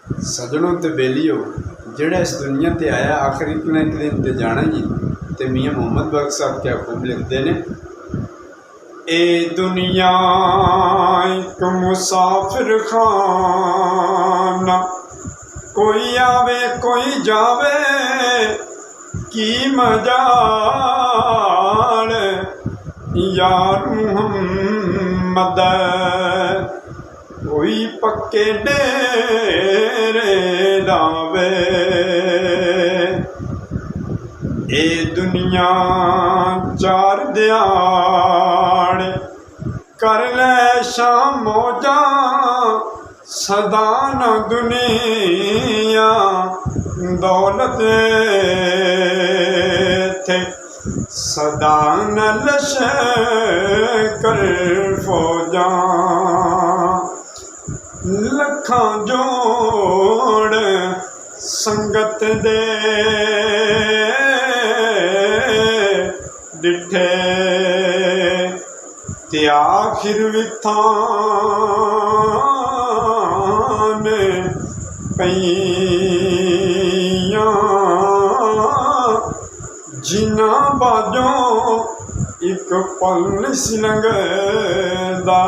सजनों ते बेलियो जेड़ा इस दुनिया ते आया आखिर एक ना एक दिन ते जाना ही। ते मियाँ मोहम्मद बख्श साहब क्या खूब लिखते ने, ए दुनिया एक मुसाफिर खाना, कोई आवे कोई जावे की मजाल, यार मुहम्मद कोई पक्के डेरे लावे। ए दुनिया चार दिहाड़े कर ले शाम मौजा, सदा न दुनिया दौलत थे, सदा न लश्कर फौजा। लखां जोड़ संगत दे डिठे, ते आखिर विथान पईयां, जिन्ना बाजों एक पल सी लंघदा,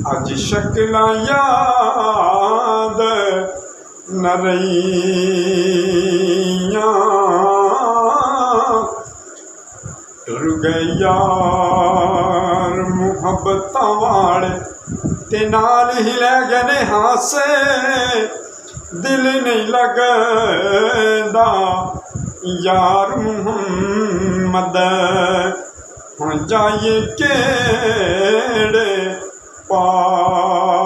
अज शक्लां याद न रहियां। टुर गए यार मुहब्बतां वाले, ते नाल ही लै गए ने हासे, दिल नहीं लगदा यार मुहम्मद, हुण जाइए केड़े पास।